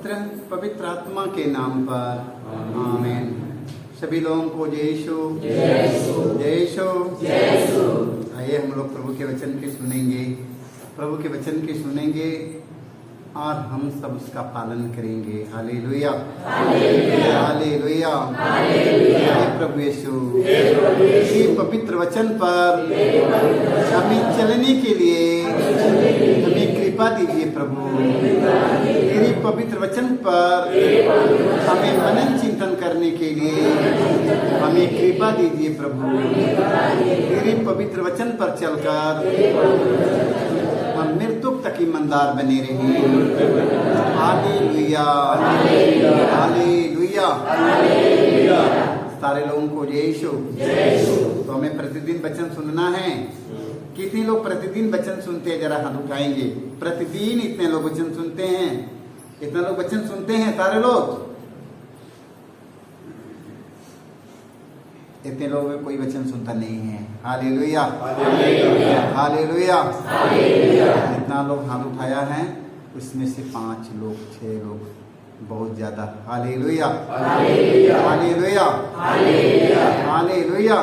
पुत्र पवित्र आत्मा के नाम पर आमीन। सभी लोगों को जय यीशु जय यीशु। आइए हम लोग प्रभु के वचन के सुनेंगे, प्रभु के वचन के सुनेंगे और हम सब उसका पालन करेंगे। हालेलुया हालेलुया हे प्रभु यीशु, इसी पवित्र वचन पर हमें चलने के लिए हमें कृपा दीजिए प्रभु। तेरे पवित्र वचन पर हमें मनन चिंतन करने के लिए हमें कृपा दीजिए प्रभु। तेरे पवित्र वचन पर चलकर हम मृत्यु तक ईमानदार बने रहे। Hallelujah hallelujah. सारे लोगों को जय यीशु। तो हमें प्रतिदिन वचन सुनना है। कितने लोग प्रतिदिन वचन सुनते हैं? जरा हाथ उठाएंगे। प्रतिदिन इतने लोग वचन सुनते हैं? इतने लोग वचन सुनते हैं? सारे लोग? इतने लोगों में कोई वचन सुनता नहीं है। Hallelujah hallelujah. जितना लोग हाथ उठाया है उसमें से 5 लोग 6 लोग, बहुत ज्यादा। Hallelujah hallelujah hallelujah.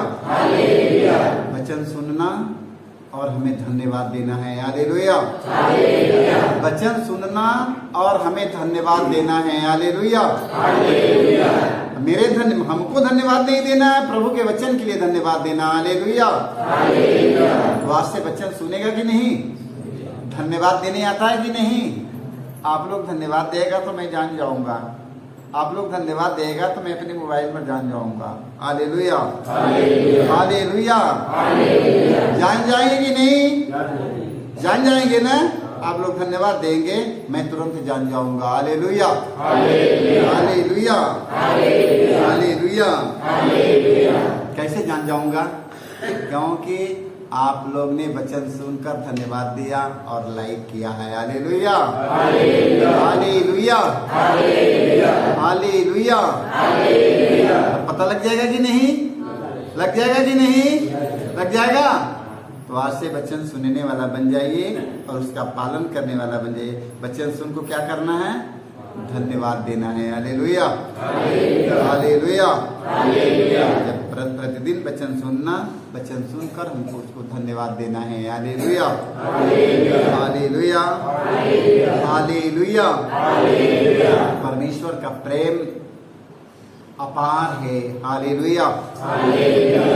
वचन सुनना और हमें धन्यवाद देना है। हालेलुया। वचन सुनना और हमें धन्यवाद देना है। हालेलुया। हमको धन्यवाद नहीं देना है, प्रभु के वचन के लिए धन्यवाद देना। हालेलुया। वास्ते वचन सुनेगा कि नहीं? धन्यवाद देने आता है कि नहीं? आप लोग धन्यवाद देगा तो मैं जान जाऊंगा। आप लोग धन्यवाद देगा तो मैं अपने मोबाइल पर जान जाऊंगा। Hallelujah hallelujah. जान जाएंगे कि नहीं? जान जाएंगे ना? आप लोग धन्यवाद देंगे, मैं तुरंत जान जाऊंगा। Hallelujah hallelujah hallelujah. कैसे जान जाऊंगा? क्योंकि आप लोग ने वचन सुनकर धन्यवाद दिया और लाइक किया है। Hallelujah hallelujah hallelujah. पता लग जाएगा कि नहीं? लग जाएगा कि नहीं? लग जाएगा। तो आज से वचन सुनने वाला बन जाइए और उसका पालन करने वाला बन जाइए। वचन सुन को क्या करना है? धन्यवाद देना है। Hallelujah hallelujah. जब प्रतिदिन वचन सुनना, वचन सुनकर हमको उसको धन्यवाद देना है। Hallelujah hallelujah hallelujah. परमेश्वर का प्रेम अपार है। हालेलुया।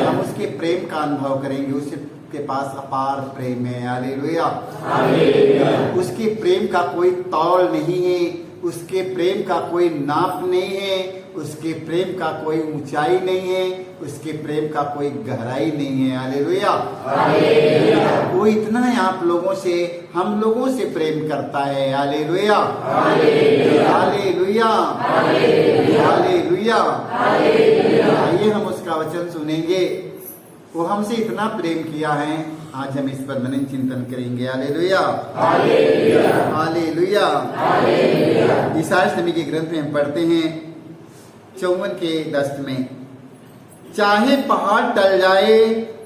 हम उसके प्रेम का अनुभव करेंगे। उसके पास अपार प्रेम है। हालेलुया। उसके प्रेम का कोई तौल नहीं है, उसके प्रेम का कोई नाप नहीं है, उसके प्रेम का कोई ऊंचाई नहीं है, उसके प्रेम का कोई गहराई नहीं है। हालेलुया। वो इतना है आप लोगों से, हम लोगों से प्रेम करता है। Hallelujah hallelujah hallelujah. आइए हम उसका वचन सुनेंगे। वो हमसे इतना प्रेम किया है, आज हम इस पर मनन चिंतन करेंगे। Hallelujah hallelujah. ईसाई नबी के ग्रंथ में हम पढ़ते हैं 54 के 10 में, चाहे पहाड़ टल जाए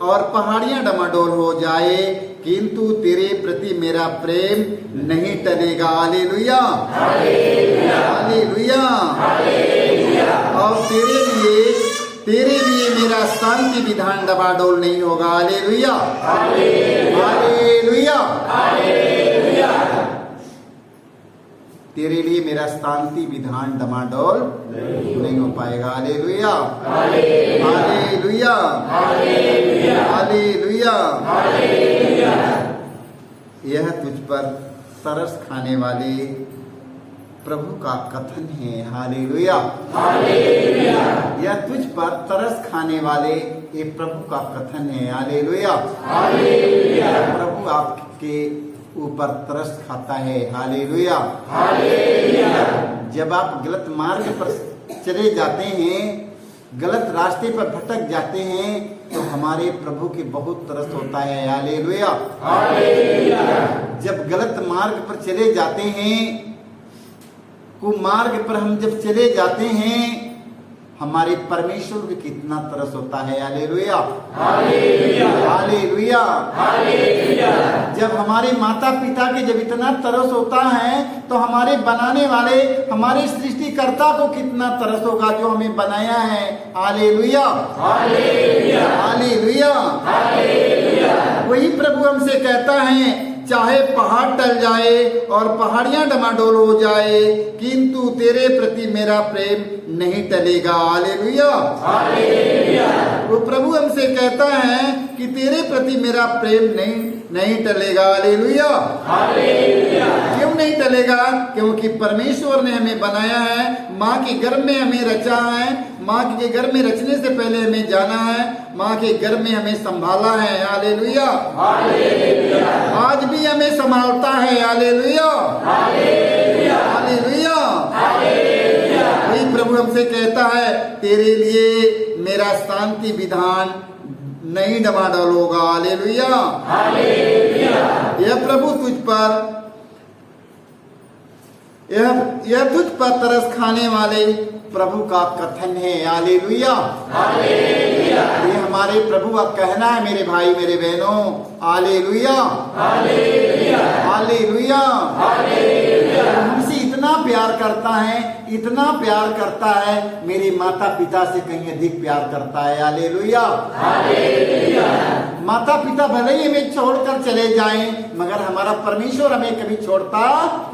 और पहाड़ियां डमाडोल हो जाए, किंतु तेरे प्रति मेरा प्रेम नहीं टलेगा। Hallelujah hallelujah. और तेरे लिए मेरा शांति विधान डबाडोल नहीं होगा। Hallelujah hallelujah. तेरे लिए मेरा शांति विधान डमाडोल नहीं हो पाएगा। Hallelujah hallelujah hallelujah. यह तुझ पर तरस खाने वाले प्रभु का कथन है। हालेलुया यह तुझ पर तरस खाने वाले ये प्रभु का कथन है। हालेलुया। प्रभु आपके ऊपर तरस खाता है। हालेलुया। जब आप गलत मार्ग पर चले जाते हैं, गलत रास्ते पर भटक जाते हैं, तो हमारे प्रभु की बहुत तरस होता है। हालेलुया। जब गलत मार्ग पर चले जाते हैं, कुमार्ग पर हम जब चले जाते हैं, हमारे परमेश्वर को कितना तरस होता है। Hallelujah, hallelujah, hallelujah. जब हमारे माता पिता के जब इतना तरस होता है तो हमारे बनाने वाले, हमारे सृष्टिकर्ता को कितना तरस होगा जो हमें बनाया है। Hallelujah, hallelujah, hallelujah, hallelujah. वही प्रभु हमसे कहता है, चाहे पहाड़ टल जाए और पहाड़ियां डमाडोल हो जाए, किंतु तेरे प्रति मेरा प्रेम नहीं टलेगा। Hallelujah, hallelujah. वो प्रभु हमसे कहता है कि तेरे प्रति मेरा प्रेम नहीं टलेगा। Hallelujah, hallelujah. क्यों नहीं टलेगा? क्योंकि परमेश्वर ने हमें बनाया है, माँ के गर्भ में हमें रचा है, माँ के गर्भ में रचने से पहले हमें जाना है, माँ के गर्भ में हमें संभाला है। Hallelujah, hallelujah. आज भी हमें संभालता है। Hallelujah, hallelujah, hallelujah, hallelujah. वही प्रभु हमसे कहता है, तेरे लिए मेरा शांति विधान नहीं डमाडोल होगा। Hallelujah, hallelujah. यह प्रभु तुझ पर, यह तुझ पर तरस खाने वाले प्रभु का कथन है। Hallelujah, hallelujah. ये हमारे प्रभु का कहना है मेरे भाई मेरे बहनों। Hallelujah, hallelujah, hallelujah, hallelujah. हमसे इतना प्यार करता है, इतना प्यार करता है, मेरे माता पिता से कहीं अधिक प्यार करता है। Hallelujah, hallelujah. माता पिता भले ही हमें छोड़कर चले जाएं, मगर हमारा परमेश्वर हमें कभी छोड़ता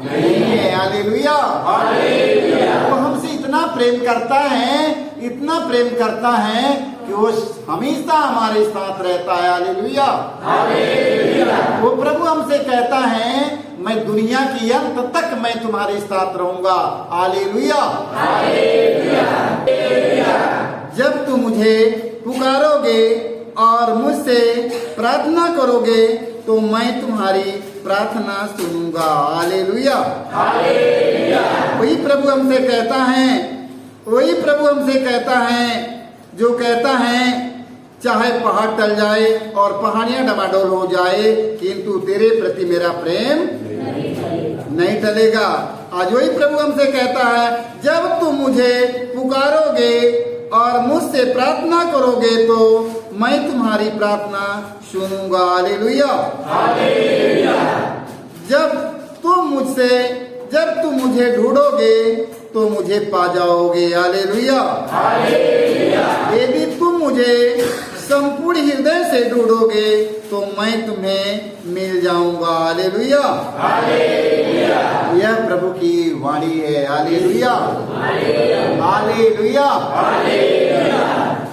नहीं है। Hallelujah, hallelujah. वो हमसे इतना प्रेम करता है, इतना प्रेम करता है कि वो हमेशा हमारे साथ रहता है। Hallelujah, hallelujah. वो प्रभु हमसे कहता है, मैं दुनिया की अंत तक मैं तुम्हारे साथ रहूंगा। Hallelujah, hallelujah. जब तुम मुझे पुकारोगे और मुझसे प्रार्थना करोगे तो मैं तुम्हारी प्रार्थना सुनूंगा। Hallelujah, hallelujah. वही प्रभु हमसे कहता है, वही प्रभु हमसे कहता है जो कहता है, चाहे पहाड़ टल जाए और पहाड़ियां डमाडोल हो जाए, किंतु तेरे प्रति मेरा प्रेम नहीं टलेगा। आज वही प्रभु हमसे कहता है, जब तुम मुझे पुकारोगे और मुझसे प्रार्थना करोगे तो मैं तुम्हारी प्रार्थना सुनूंगा। Hallelujah, hallelujah. जब तुम मुझे ढूंढोगे तो मुझे पा जाओगे। Hallelujah, hallelujah. यदि तुम मुझे संपूर्ण हृदय से ढूंढोगे तो मैं तुम्हें मिल जाऊंगा। Hallelujah, hallelujah. यह प्रभु की वाणी है। Hallelujah, hallelujah, hallelujah.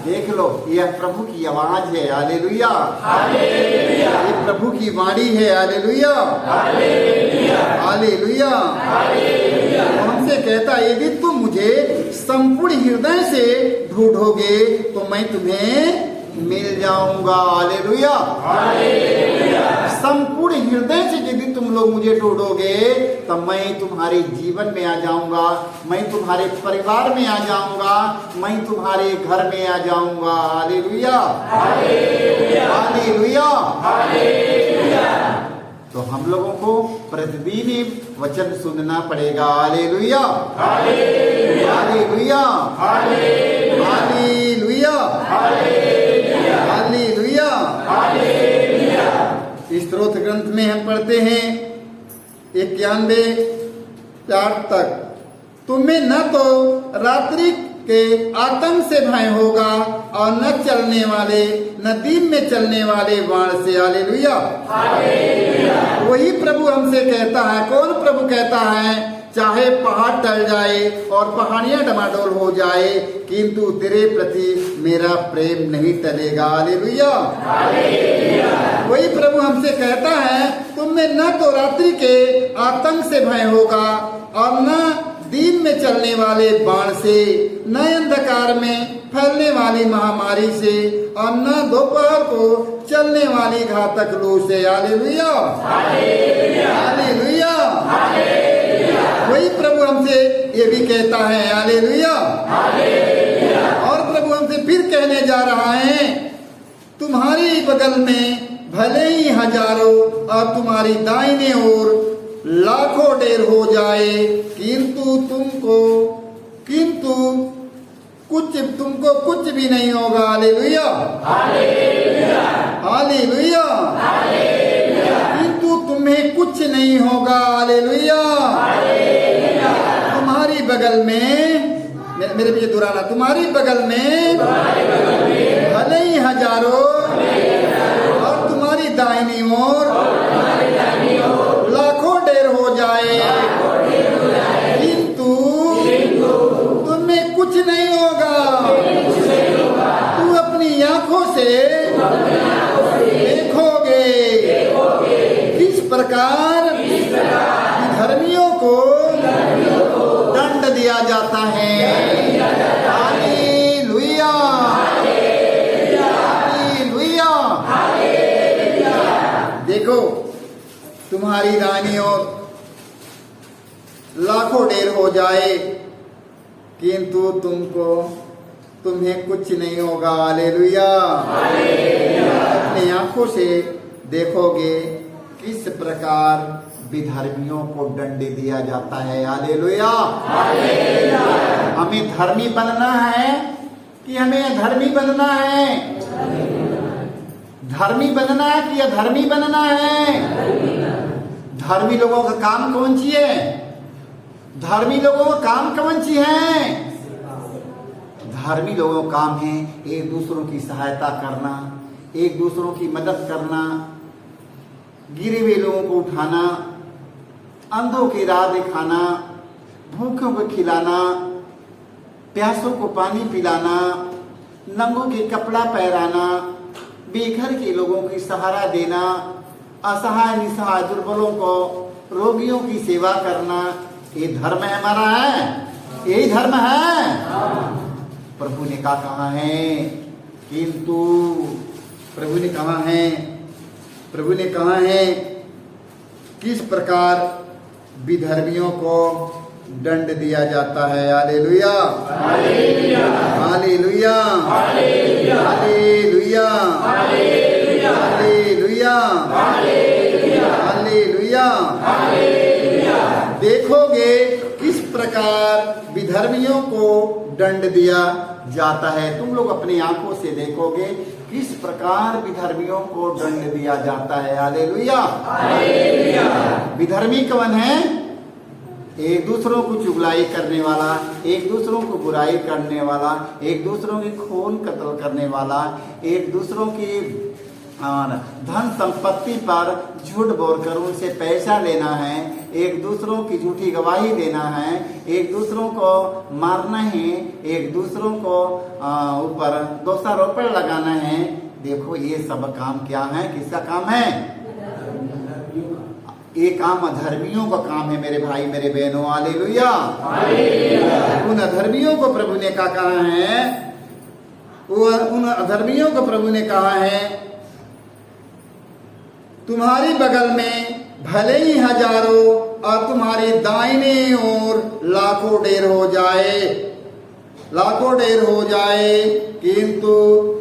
देख लो, यह प्रभु की आवाज है। Hallelujah, hallelujah. ये प्रभु की वाणी है। Hallelujah, hallelujah, hallelujah, hallelujah. हमसे कहता है, यदि तुम मुझे संपूर्ण हृदय से ढूंढोगे तो मैं तुम्हें मिल जाऊंगा। Hallelujah, hallelujah. संपूर्ण हृदय से यदि तुम लोग मुझे ढूंढोगे तो मैं तुम्हारे जीवन में आ जाऊंगा, मैं तुम्हारे परिवार में आ जाऊंगा, मैं तुम्हारे घर में आ जाऊंगा। Hallelujah, hallelujah, hallelujah, hallelujah. तो हम लोगों को प्रतिदिन वचन सुनना पड़ेगा। Hallelujah, hallelujah, hallelujah, hallelujah, hallelujah, hallelujah. स्तोत्र ग्रंथ में हम पढ़ते हैं 91:4 तक, तुम्हें न तो रात्रि के आतंक से भय होगा और न दिन में चलने वाले बाण से। Hallelujah, hallelujah. वही प्रभु हमसे कहता है। कौन प्रभु कहता है? चाहे पहाड़ टल जाए और पहाड़ियां डमाडोल हो जाए, किंतु तेरे प्रति मेरा प्रेम नहीं टलेगा। Hallelujah, hallelujah. वही प्रभु हमसे कहता है, तुम्हें न तो रात्रि के आतंक से भय होगा और न दिन में चलने वाले बाण से, न अंधकार में फैलने वाली महामारी से और न दोपहर को चलने वाली घातक लू से। Hallelujah, hallelujah, hallelujah, hallelujah. वही प्रभु हमसे ये भी कहता है। Hallelujah, hallelujah. और प्रभु हमसे फिर कहने जा रहा है, तुम्हारी बगल में भले ही हजारों और तुम्हारी दाहिने ओर लाखों ढेर हो जाए, किंतु तुमको कुछ भी नहीं होगा। Hallelujah, hallelujah. किंतु तुम्हें कुछ नहीं होगा। हालेलुया। तुम्हारी बगल में, मेरे पीछे दोहराना, तुम्हारी बगल में भले ही हजारों और तुम्हारी दाहिनी ओर लाखों ढेर हो जाए, किंतु तुम्हें कुछ नहीं होगा। तू अपनी आंखों से देखोगे किस प्रकार धर्मियों को दंड दिया जाता है। Hallelujah, hallelujah. देखो, तुम्हारी दाहिनी ओर लाखों ढेर हो जाए, किंतु तुम्हें कुछ नहीं होगा। हालेलुया। अपनी आंखों से देखोगे किस प्रकार विधर्मियों को दंड दिया जाता है। हालेलुया। हमें धर्मी बनना है कि हमें अधर्मी बनना है? धर्मी बनना है कि अधर्मी बनना है? धर्मी लोगों का काम कौन सी है? धर्मी लोगों का काम कौन सी है? धर्मी लोगों का काम है एक दूसरों की सहायता करना, एक दूसरों की मदद करना, गिरे हुए लोगों को उठाना, अंधों की राह दिखाना, भूखों को खिलाना, प्यासों को पानी पिलाना, नंगों के कपड़ा पहराना, बेघर के लोगों की सहारा देना, असहाय निसहाय दुर्बलों को, रोगियों की सेवा करना, ये धर्म है हमारा, है यही धर्म है। प्रभु ने कहा है, किंतु प्रभु ने कहा है किस प्रकार विधर्मियों को दंड दिया जाता है। Hallelujah, hallelujah, hallelujah, hallelujah, hallelujah, hallelujah. देखोगे किस प्रकार विधर्मियों को दंड दिया जाता है। तुम लोग अपनी आंखों से देखोगे किस प्रकार विधर्मियों को दंड दिया जाता है। Hallelujah, hallelujah. विधर्मी कौन है? एक दूसरों को चुगलाई करने वाला, एक दूसरों को बुराई करने वाला, एक दूसरों के खून कत्ल करने वाला, एक दूसरों की धन संपत्ति पर झूठ बोलकर उनसे पैसा लेना है, एक दूसरों की झूठी गवाही देना है, एक दूसरों को मारना है, एक दूसरों को ऊपर दोषारोपण लगाना है। देखो ये सब काम क्या है, किसका काम है? ये काम अधर्मियों का काम है मेरे भाई मेरे बहनों। हालेलुया, उन अधर्मियों को प्रभु ने क्या कहा है? उन अधर्मियों को प्रभु ने कहा है, तुम्हारी बगल में भले ही हजारों और तुम्हारी दाहिने ओर लाखों ढेर हो जाए, लाखों ढेर हो जाए, किंतु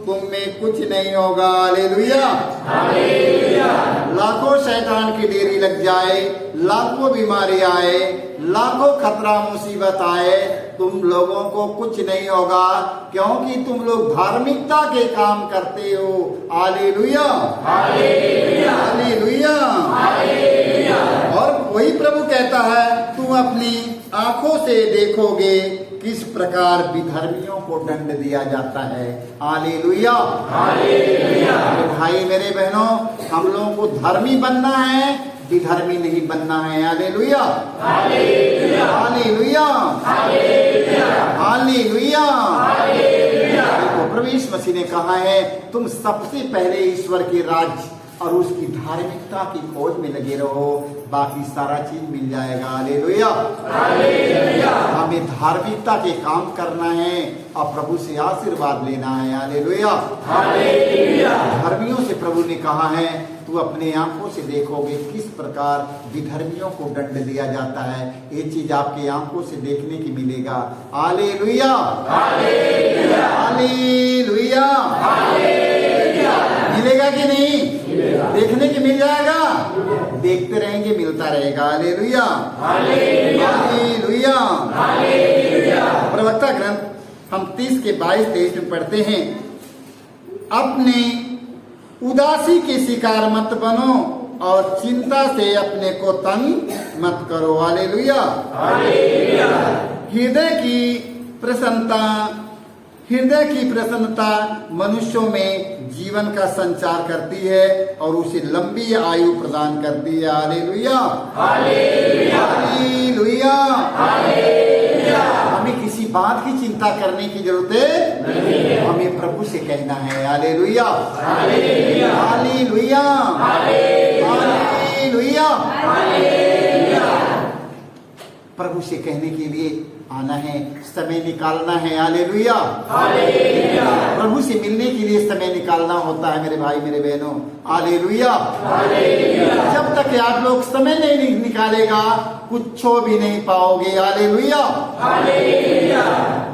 तुम में कुछ नहीं होगा। Hallelujah, hallelujah. लाखों शैतान की डेरी लग जाए, लाखों बीमारी आए, लाखों खतरा मुसीबत आए, तुम लोगों को कुछ नहीं होगा, क्योंकि तुम लोग धार्मिकता के काम करते हो। Hallelujah, hallelujah, hallelujah, hallelujah. और वही प्रभु कहता है, तुम अपनी आंखों से देखोगे किस प्रकार विधर्मियों को दंड दिया जाता है। Hallelujah, hallelujah. भाई मेरे बहनों, हम लोगों को धर्मी बनना है, विधर्मी नहीं बनना है। Hallelujah, hallelujah, hallelujah, hallelujah, hallelujah, hallelujah. देखो प्रभु यीशु मसीह ने कहा है, तुम सबसे पहले ईश्वर के राज्य और उसकी धार्मिकता की खोज में लगे रहो, बाकी सारा चीज मिल जाएगा। Hallelujah, hallelujah. हमें धार्मिकता के काम करना है और प्रभु से आशीर्वाद लेना है। Hallelujah, hallelujah. धर्मियों से प्रभु ने कहा है, तू अपने आंखों से देखोगे किस प्रकार विधर्मियों को दंड दिया जाता है। ये चीज आपके आंखों से देखने की मिलेगा। Hallelujah, hallelujah, hallelujah, hallelujah. मिलेगा कि नहीं? देखने की मिल जाएगा, देखते रहेंगे, मिलता रहेगा। Hallelujah, hallelujah, hallelujah. प्रवक्ता ग्रंथ हम 30 के 22-23 में पढ़ते हैं, अपने उदासी के शिकार मत बनो और चिंता से अपने को तंग मत करो। हालेलुया। हृदय की प्रसन्नता मनुष्यों में जीवन का संचार करती है और उसे लंबी आयु प्रदान करती है। हालेलुया। हालेलुया। हमें किसी बात की चिंता करने की जरूरत नहीं है, हमें प्रभु से कहना है हालेलुया। हालेलुया। हालेलुया। प्रभु से कहने के लिए आना है, समय निकालना है। हालेलुया। प्रभु से मिलने के लिए समय निकालना होता है मेरे भाई मेरे बहनों। हालेलुया। जब तक आप लोग समय नहीं निकालेगा कुछ भी नहीं पाओगे। हालेलुया।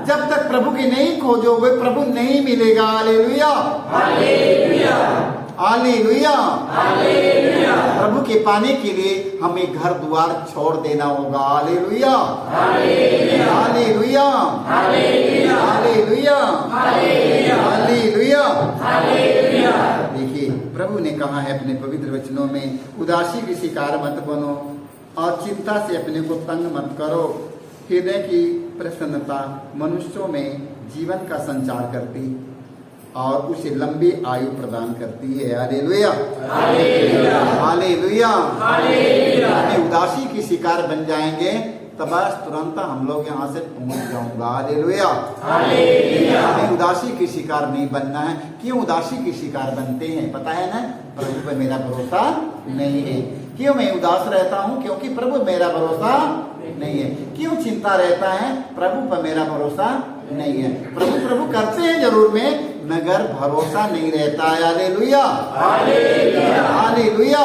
जब तक प्रभु की नहीं खोजोगे प्रभु नहीं मिलेगा। हालेलुया। हालेलुया। प्रभु के पाने के लिए हमें घर द्वार छोड़ देना होगा। हालेलुया। हालेलुया। हालेलुया। हालेलुया। देखिए प्रभु ने कहा है अपने पवित्र वचनों में, उदासी की शिकार मत बनो और चिंता से अपने को तंग मत करो। हृदय की प्रसन्नता मनुष्यों में जीवन का संचार करती और उसे लंबी आयु प्रदान करती है। हालेलुया। हालेलुया। हमें उदासी की शिकार बन जाएंगे तो बस तुरंत हम लोग यहाँ से पहुंच जाऊंगा। हालेलुया। हमें उदासी की शिकार नहीं बनना है। क्यों उदासी की शिकार बनते हैं पता है ना? प्रभु पर मेरा भरोसा नहीं है। क्यों मैं उदास रहता हूँ? क्योंकि प्रभु मेरा भरोसा नहीं है। क्यों चिंता रहता है? प्रभु पर मेरा भरोसा नहीं है। प्रभु प्रभु करते हैं जरूर में मगर भरोसा नहीं रहता है। हालेलुया। हालेलुया।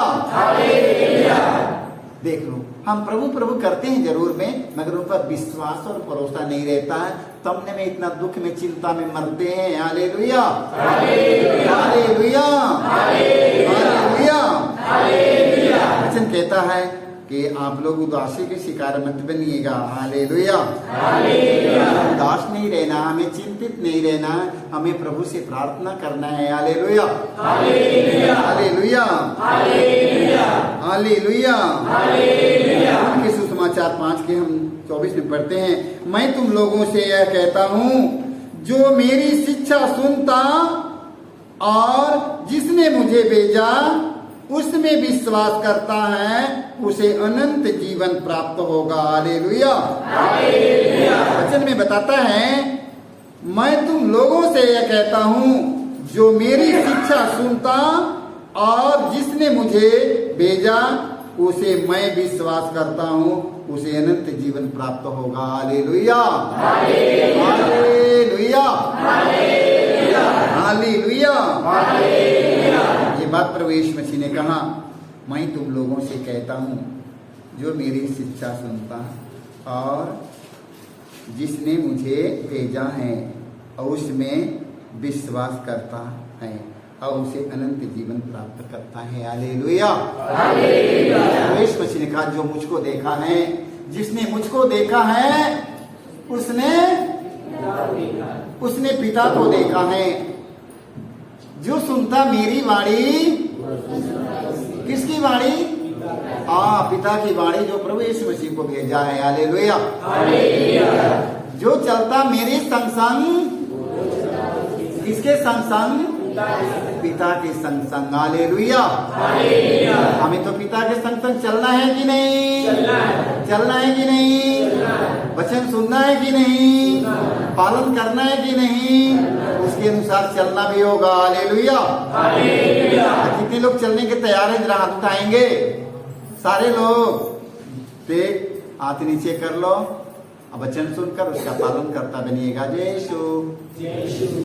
देख लो हम प्रभु प्रभु करते हैं जरूर में मगर उन पर विश्वास और भरोसा नहीं रहता है। तुमने में इतना दुख में चिंता में मरते हैं। हालेलुया। हालेलुया। हालेलुया। वचन कहता है कि आप लोग उदासी के शिकार मत बनिएगा। हालेलुया। उदास नहीं रहना, हमें चिंतित नहीं रहना, हमें प्रभु से प्रार्थना करना है। हालेलुया। हालेलुया। हालेलुया। उनके सुसमाचार 5 के हम 24 में पढ़ते हैं, मैं तुम लोगों से यह कहता हूँ जो मेरी शिक्षा सुनता और जिसने मुझे भेजा उसमें विश्वास करता है उसे अनंत जीवन प्राप्त होगा। हालेलुया। वचन में बताता है मैं तुम लोगों से यह कहता हूँ जो मेरी शिक्षा सुनता और जिसने मुझे भेजा उसे मैं विश्वास करता हूँ उसे अनंत जीवन प्राप्त होगा। हालेलुया। हालेलुया। हालेलुया। ये बात प्रभु यीशु मसीह ने कहा, मैं तुम लोगों से कहता हूँ जो मेरी शिक्षा सुनता और जिसने मुझे भेजा है और उसमें विश्वास करता है और उसे अनंत जीवन प्राप्त करता है। हालेलुया। यीशु मसीह ने कहा जो मुझको देखा है, जिसने मुझको देखा है उसने पिता को देखा है। जो सुनता मेरी वाणी, किसकी वाणी? पिता की वाणी जो प्रभु यीशु मसीह को भेजा है। हालेलुया। जो चलता मेरे संग संग, किसके संग संग? पिता के संग संग। हालेलुया। हमें तो पिता के संग संग चलना है कि नहीं? चलना है कि नहीं? वचन सुनना है कि नहीं? पालन करना है कि नहीं? उसके अनुसार चलना भी होगा। हालेलुया। कितने लोग चलने के तैयार हैं? जरा हाथ उठाएंगे सारे लोग। देख हाथ नीचे कर लो, वचन सुनकर उसका पालन करता बनिएगा। जय यीशु।